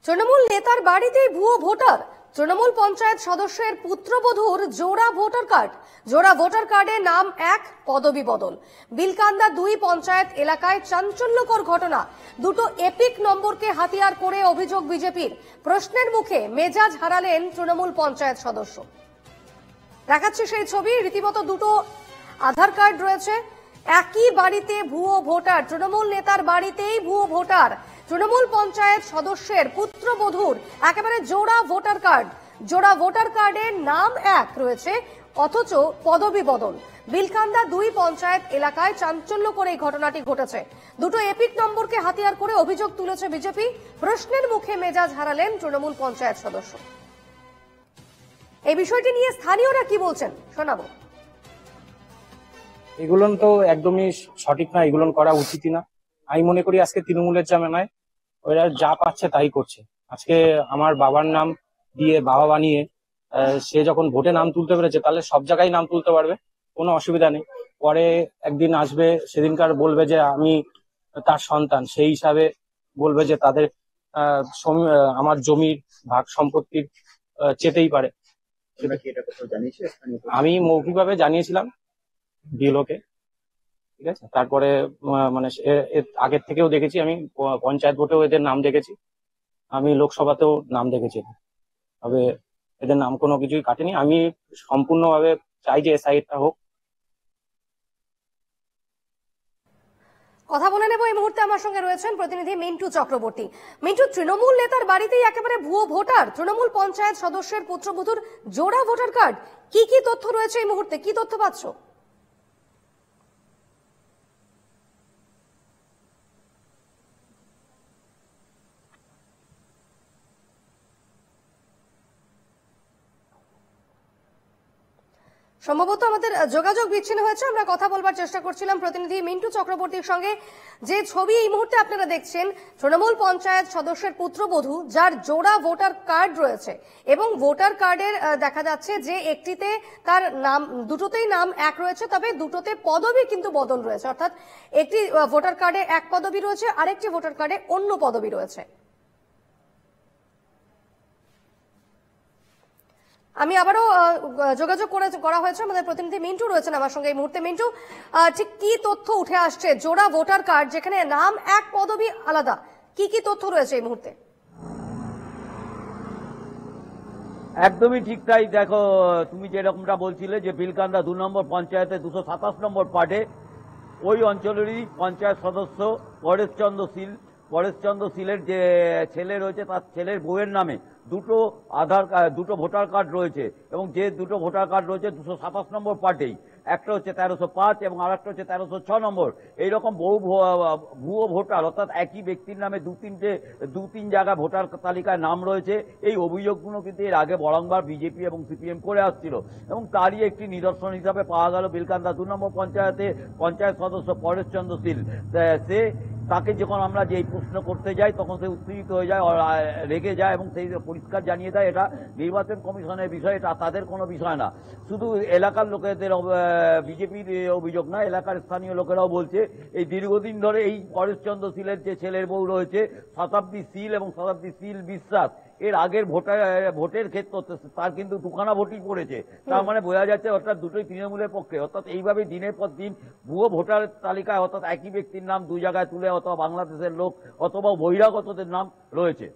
তৃণমূল নেতার বাড়িতেই ভুয়ো ভোটার। তৃণমূল পঞ্চায়েত সদস্যের পুত্রবধূর জোড়া ভোটার কার্ড। জোড়া ভোটার কার্ডে নাম এক, পদবি বদল। বিলকান্দা 2 পঞ্চায়েত এলাকায় চাঞ্চল্যকর ঘটনা। দুটো এপিক নম্বরকে হাতিয়ার করে অভিযোগ বিজেপির। প্রশ্নের মুখে মেজাজ হারালেন তৃণমূল পঞ্চায়েত সদস্য। দেখাচ্ছে সেই ছবি। রীতিমতো দুটো আধার কার্ড রয়েছে, একই বাড়িতে ভুয়ো ভোটার। তৃণমূল নেতার বাড়িতেই ভুয়ো ভোটার। তৃণমূল পঞ্চায়েত সদস্যের পুত্রবধূর একেবারে জোড়া ভোটার কার্ড। জোড়া ভোটার কার্ডের নাম এক রয়েছে, অথচ পদবি বদল। বিলকান্দা 2 পঞ্চায়েত এলাকায় চাঞ্চল্যকর এই ঘটনাটি ঘটেছে। দুটো এপিক নম্বরকে হাতিয়ার করে অভিযোগ তুলেছে বিজেপি। প্রশ্নের মুখে মেজাজ হারালেন তৃণমূল পঞ্চায়েত সদস্য। এই বিষয়টি নিয়ে স্থানীয়রা কি বলছেন শোনাবো। এগুলো তো একদমই সঠিক না, এগুলো করা উচিতই না। আমি মনে করি আজকে তৃণমূলের জামানায় ওরা যা পাচ্ছে তাই করছে। আজকে আমার বাবার নাম দিয়ে বাবা বানিয়ে সে যখন ভোটে নাম তুলতে পেরেছে, তাহলে সব জায়গায় নাম তুলতে পারবে, কোনো অসুবিধা নেই। পরে একদিন আসবে, সেদিনকার বলবে যে আমি তার সন্তান, সেই হিসাবে বলবে যে তাদের আমার জমির ভাগ সম্পত্তির চেতেই পারে। আমি মৌখিকভাবে জানিয়েছিলাম বিএলওকে, ঠিক আছে। তারপরে মানে আগের থেকেও দেখেছি, আমি পঞ্চায়েত ভোটেও এদের নাম দেখেছি, আমি লোকসভাতেও নাম দেখেছি। তবে এদের নাম কোনো কিছুই কাটেনি। আমি সম্পূর্ণভাবে চাই যে এসআইআরটা হোক। কথা বলে নেব। এই মুহূর্তে আমার সঙ্গে রয়েছেন প্রতিনিধি মিন্টু চক্রবর্তী। মিন্টু, তৃণমূল নেতার বাড়িতেই একেবারে ভুয়ো ভোটার। তৃণমূল পঞ্চায়েত সদস্যের পুত্রবধূর জোড়া ভোটার কার্ড। কি কি তথ্য রয়েছে এই মুহূর্তে, কি তথ্য পাচ্ছ? সম্ভবত আমাদের যোগাযোগ বিচ্ছিন্ন হয়েছে। আমরা কথা বলবার চেষ্টা করছিলাম প্রতিনিধি মিন্টু চক্রবর্তীর সঙ্গে। যে ছবি এই মুহূর্তে আপনারা দেখছেন, তৃণমূল পঞ্চায়েত সদস্যের পুত্রবধূ যার জোড়া ভোটার কার্ড রয়েছে, এবং ভোটার কার্ডের দেখা যাচ্ছে যে একটিতে তার নাম, দুটোতেই নাম এক রয়েছে, তবে দুটোতে পদবি কিন্তু বদল রয়েছে। অর্থাৎ একটি ভোটার কার্ডে এক পদবি রয়েছে, আরেকটি ভোটার কার্ডে অন্য পদবি রয়েছে। আমি আবারও যোগাযোগ করা হয়েছে, আমাদের প্রতিনিধি মিন্টু রয়েছেন আমার সঙ্গে এই মুহূর্তে। মিন্টু, ঠিক কি তথ্য উঠে আসছে? জোড়া ভোটার কার্ড যেখানে নাম এক, পদবি আলাদা, কি কি তথ্য রয়েছে এই মুহূর্তে? একদমই ঠিক তাই। দেখো, তুমি যেরকমটা বলছিলে যে বিলকান্দা 2 নম্বর পঞ্চায়েতে 227 নম্বর পার্টে ওই অঞ্চলেরই পঞ্চায়েত সদস্য পরেশচন্দ্র শীলের যে ছেলে রয়েছে, তার ছেলের বউয়ের নামে দুটো ভোটার কার্ড রয়েছে, এবং যে দুটো ভোটার কার্ড রয়েছে 227 নম্বর পার্টেই, একটা হচ্ছে 1305 এবং আরেকটা হচ্ছে 1306 নম্বর। এইরকম বহু ভুয়ো ভোটার, অর্থাৎ একই ব্যক্তির নামে দু তিন জায়গায় ভোটার তালিকায় নাম রয়েছে। এই অভিযোগগুলো কিন্তু এর আগে বরংবার বিজেপি এবং সিপিএম করে আসছিল, এবং তারই একটি নিদর্শন হিসাবে পাওয়া গেল বিলকান্দা 2 নম্বর পঞ্চায়েতে পঞ্চায়েত সদস্য পরেশচন্দ্র শীল। তাকে যখন আমরা যে প্রশ্ন করতে যাই, তখন সে উত্তেজিত হয়ে যায়, রেগে যায়, এবং সেই পরিষ্কার জানিয়ে দেয় এটা নির্বাচন কমিশনের বিষয়, এটা তাদের কোনো বিষয় না। শুধু এলাকার লোকেদের বিজেপির অভিযোগ না, এলাকার স্থানীয় লোকেরাও বলছে এই দীর্ঘদিন ধরে এই পরেশচন্দ্র শীলের যে ছেলের বউ রয়েছে শতাব্দী শীল এবং শতাব্দী শীল বিশ্বাস, এর আগের ভোটের ক্ষেত্রে তার কিন্তু দুখানা ভোটই পড়েছে। তার মানে বোঝা যাচ্ছে অর্থাৎ দুটোই তৃণমূলের পক্ষে। অর্থাৎ এইভাবে দিনের পর দিন ভুয়ো ভোটার তালিকায় অর্থাৎ একই ব্যক্তির নাম দু জায়গায় তুলে, অথবা বাংলাদেশের লোক অথবা বহিরাগতদের নাম রয়েছে।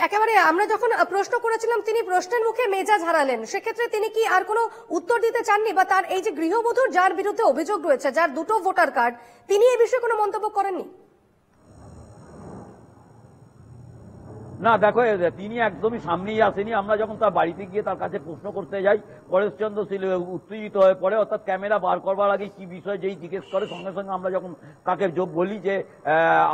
একেবারে আমরা যখন প্রশ্ন করেছিলাম, তিনি প্রশ্নের মুখে মেজাজ হারালেন। সেক্ষেত্রে তিনি কি আর কোনো উত্তর দিতে চাননি, বা তার এই যে গৃহবধূর যার বিরুদ্ধে অভিযোগ রয়েছে, যার দুটো ভোটার কার্ড, তিনি এই বিষয়ে কোনো মন্তব্য করেননি? না, দেখো, তিনি একদমই সামনেই আসেনি। আমরা যখন তার বাড়িতে গিয়ে তার কাছে প্রশ্ন করতে যাই, পরেশচন্দ্র শীল উত্তেজিত হয়ে পড়ে, অর্থাৎ ক্যামেরা বার করবার আগে কি বিষয় যেই জিজ্ঞেস করে, সঙ্গে সঙ্গে আমরা যখন তাকে বলি যে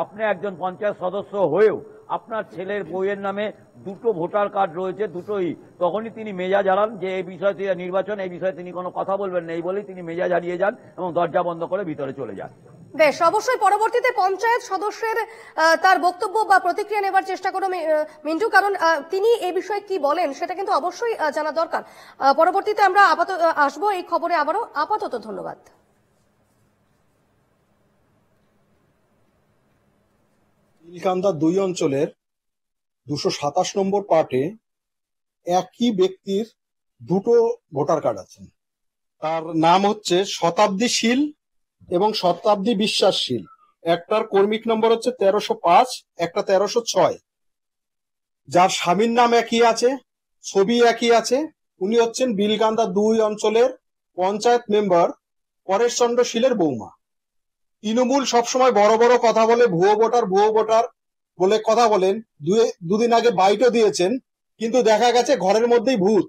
আপনি একজন পঞ্চায়েত সদস্য হয়েও আপনার ছেলের বউয়ের নামে দুটো ভোটার কার্ড রয়েছে, দুটোই, তখনই তিনি মেজাজ হারান যে এই বিষয়টি নির্বাচন, এই বিষয়ে তিনি কোনো কথা বলবেন না, এই বলেই তিনি মেজাজ হারিয়ে যান এবং দরজা বন্ধ করে ভিতরে চলে যান। বেশ, অবশ্যই পরবর্তীতে পঞ্চায়েত সদস্যের তার বক্তব্য বা প্রতিক্রিয়া নেবার চেষ্টা করো মিন্টু, কারণ তিনি এই বিষয়ে কি বলেন সেটা কিন্তু অবশ্যই জানা দরকার। পরবর্তীতে আমরা আসবো এই খবরে আবারও। আপাতত ধন্যবাদ। বিলকান্দা 2 অঞ্চলের 227 নম্বর পার্টে একই ব্যক্তির দুটো ভোটার কার্ড আছে। তার নাম হচ্ছে শতাব্দী শীল এবং শতাব্দী বিশ্বাসশীল। একটার কর্মিক নম্বর হচ্ছে 1305, একটা 1306। যার স্বামীর নাম একই আছে, ছবি একই আছে। উনি হচ্ছেন বিলকান্দা 2 অঞ্চলের পঞ্চায়েত মেম্বার পরেশচন্দ্র শীলের বৌমা। তৃণমূল সবসময় বড় বড় কথা বলে, ভুয়ো ভোটার বলে কথা বলেন। দুদিন আগে বাইটও দিয়েছেন, কিন্তু দেখা গেছে ঘরের মধ্যেই ভূত।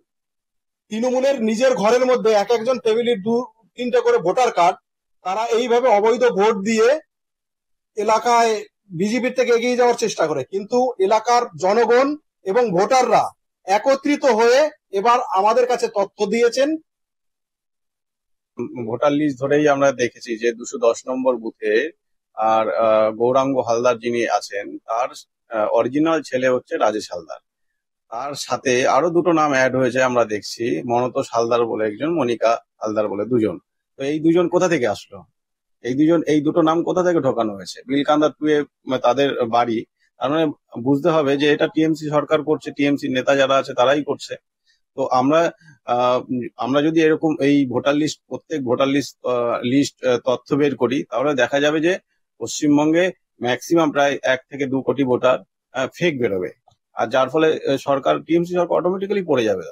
তৃণমূলের নিজের ঘরের মধ্যে এক একজন ফ্যামিলির 2-3টে করে ভোটার কার্ড, তারা এইভাবে অবৈধ ভোট দিয়ে এলাকায় বিজেপির থেকে এগিয়ে যাওয়ার চেষ্টা করে। কিন্তু এলাকার জনগণ এবং ভোটাররা একত্রিত হয়ে এবার আমাদের কাছে তথ্য দিয়েছেন। ভোটার লিস্ট ধরেই আমরা দেখেছি যে 210 নম্বর বুথে আর গৌরাঙ্গ হালদার যিনি আছেন তার অরিজিনাল ছেলে হচ্ছে রাজেশ হালদার। তার সাথে আরো দুটো নাম অ্যাড হয়েছে আমরা দেখছি, মনতোষ হালদার বলে একজন, মনিকা হালদার বলে দুজন। তো এই দুজন কোথা থেকে আসলো? এই দুটো নাম কোথা থেকে ঢোকানো হয়েছে? বিলকান্দা 2 এ তাদের বাড়ি। তার মানে বুঝতে হবে যে এটা টিএমসি সরকার করছে, টিএমসি নেতা যারা আছে তারাই করছে। তো আমরা যদি এরকম এই ভোটার লিস্ট, প্রত্যেক ভোটার লিস্ট তথ্য বের করি, তাহলে দেখা যাবে যে পশ্চিমবঙ্গে ম্যাক্সিমাম প্রায় 1 থেকে 2 কোটি ভোটার ফেক বেরোবে। আর যার ফলে টিএমসি সরকার অটোমেটিক্যালি পড়ে যাবে।